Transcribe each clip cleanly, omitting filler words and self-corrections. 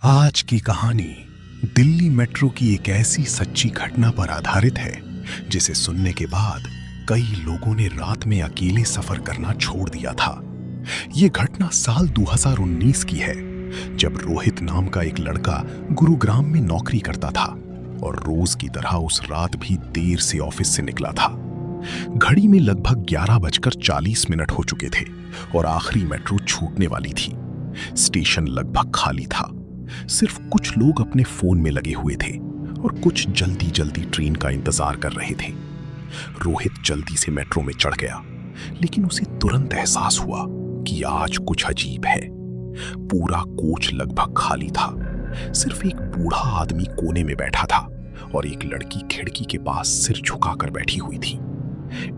आज की कहानी दिल्ली मेट्रो की एक ऐसी सच्ची घटना पर आधारित है जिसे सुनने के बाद कई लोगों ने रात में अकेले सफर करना छोड़ दिया था। ये घटना साल 2019 की है, जब रोहित नाम का एक लड़का गुरुग्राम में नौकरी करता था और रोज की तरह उस रात भी देर से ऑफिस से निकला था। घड़ी में लगभग 11:40 हो चुके थे और आखिरी मेट्रो छूटने वाली थी। स्टेशन लगभग खाली था, सिर्फ कुछ लोग अपने फोन में लगे हुए थे और कुछ जल्दी जल्दी ट्रेन का इंतजार कर रहे थे। रोहित जल्दी से मेट्रो में चढ़ गया, लेकिन उसे तुरंत एहसास हुआ कि आज कुछ अजीब है। पूरा कोच लगभग खाली था, सिर्फ एक बूढ़ा आदमी कोने में बैठा था और एक लड़की खिड़की के पास सिर झुकाकर बैठी हुई थी।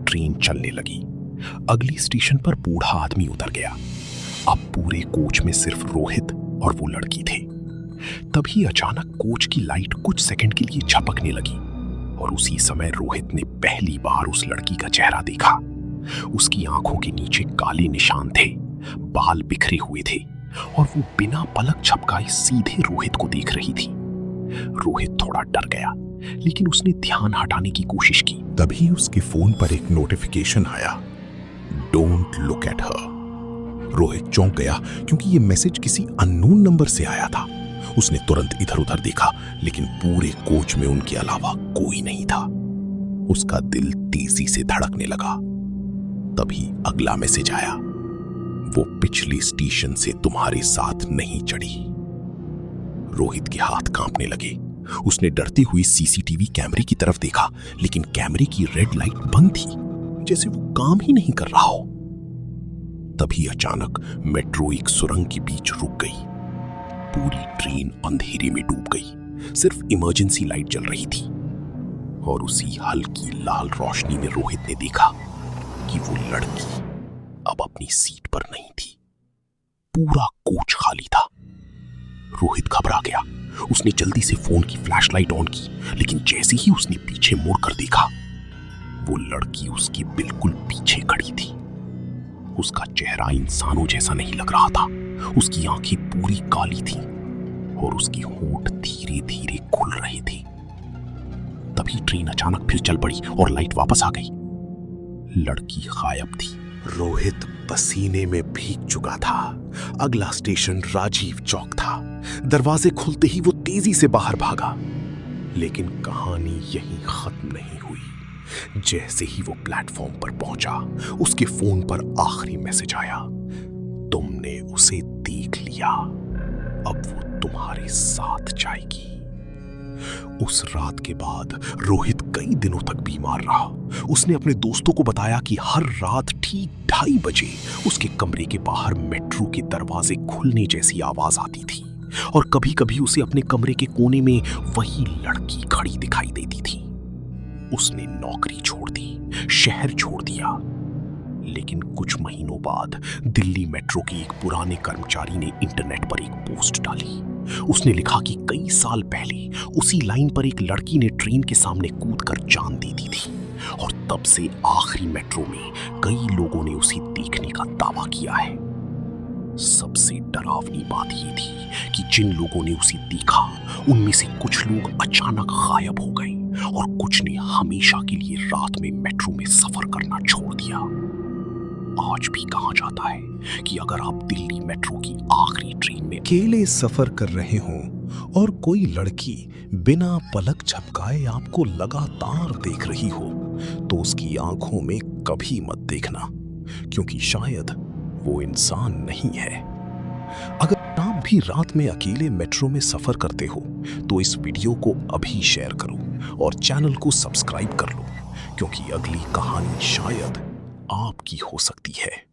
ट्रेन चलने लगी। अगली स्टेशन पर बूढ़ा आदमी उतर गया। अब पूरे कोच में सिर्फ रोहित और वो लड़की थे। तभी अचानक कोच की लाइट कुछ सेकंड के लिए झपकने लगी और उसी समय रोहित ने पहली बार उस लड़की का चेहरा देखा। उसकी आंखों के नीचे काले निशान थे, बाल बिखरे हुए थे और वो बिना पलक झपकाए सीधे रोहित को देख रही थी। रोहित थोड़ा डर गया, लेकिन उसने ध्यान हटाने की कोशिश की। तभी उसके फोन पर एक नोटिफिकेशन आया, don't look at her. Rohit चौंक गया क्योंकि ये मैसेज किसी अननोन नंबर से आया था। उसने तुरंत इधर उधर देखा, लेकिन पूरे कोच में उनके अलावा कोई नहीं था। उसका दिल तेजी से धड़कने लगा। तभी अगला मैसेज आया, वो पिछले स्टेशन से तुम्हारे साथ नहीं चढ़ी। रोहित के हाथ कांपने लगे। उसने डरती हुई सीसीटीवी कैमरे की तरफ देखा, लेकिन कैमरे की रेड लाइट बंद थी, जैसे वो काम ही नहीं कर रहा हो। तभी अचानक मेट्रो एक सुरंग के बीच रुक गई। पूरी ट्रेन अंधेरे में डूब गई, सिर्फ इमरजेंसी लाइट जल रही थी। और उसी हल्की लाल रोशनी में रोहित ने देखा कि वो लड़की अब अपनी सीट पर नहीं थी। पूरा कोच खाली था। रोहित घबरा गया। उसने जल्दी से फोन की फ्लैशलाइट ऑन की, लेकिन जैसे ही उसने पीछे मुड़कर देखा, वो लड़की उसके बिल्कुल पीछे खड़ी थी। उसका चेहरा इंसानों जैसा नहीं लग रहा था। उसकी आंखें पूरी काली थीं और उसके होंठ धीरे धीरे खुल रहे थे। तभी ट्रेन अचानक फिर चल पड़ी और लाइट वापस आ गई। लड़की गायब थी। रोहित पसीने में भीग चुका था। अगला स्टेशन राजीव चौक था। दरवाजे खुलते ही वो तेजी से बाहर भागा, लेकिन कहानी यहीं खत्म नहीं हुई। जैसे ही वो प्लेटफॉर्म पर पहुंचा, उसके फोन पर आखिरी मैसेज आया, तुमने उसे देख लिया, अब वो तुम्हारे साथ जाएगी। उस रात के बाद रोहित कई दिनों तक बीमार रहा। उसने अपने दोस्तों को बताया कि हर रात ठीक 2:30 बजे उसके कमरे के बाहर मेट्रो के दरवाजे खुलने जैसी आवाज आती थी और कभी कभी उसे अपने कमरे के कोने में वही लड़की खड़ी दिखाई देती थी। उसने नौकरी छोड़ दी, शहर छोड़ दिया, लेकिन कुछ महीनों बाद दिल्ली मेट्रो के एक पुराने कर्मचारी ने इंटरनेट पर एक पोस्ट डाली। उसने लिखा कि कई साल पहले उसी लाइन पर एक लड़की ने ट्रेन के सामने कूदकर जान दे दी थी और तब से आखिरी मेट्रो में कई लोगों ने उसे देखने का दावा किया है। सबसे डरावनी बात यह थी कि जिन लोगों ने उसे देखा, उनमें से कुछ लोग अचानक गायब हो गए और कुछ ने हमेशा के लिए रात में मेट्रो में सफर करना छोड़ दिया। आज भी कहा जाता है कि अगर आप दिल्ली मेट्रो की आखिरी ट्रेन में अकेले सफर कर रहे हों और कोई लड़की बिना पलक झपकाए आपको लगातार देख रही हो, तो उसकी आंखों में कभी मत देखना, क्योंकि शायद वो इंसान नहीं है। अगर आप भी रात में अकेले मेट्रो में सफर करते हो, तो इस वीडियो को अभी शेयर करो और चैनल को सब्सक्राइब कर लो, क्योंकि अगली कहानी शायद आपकी हो सकती है।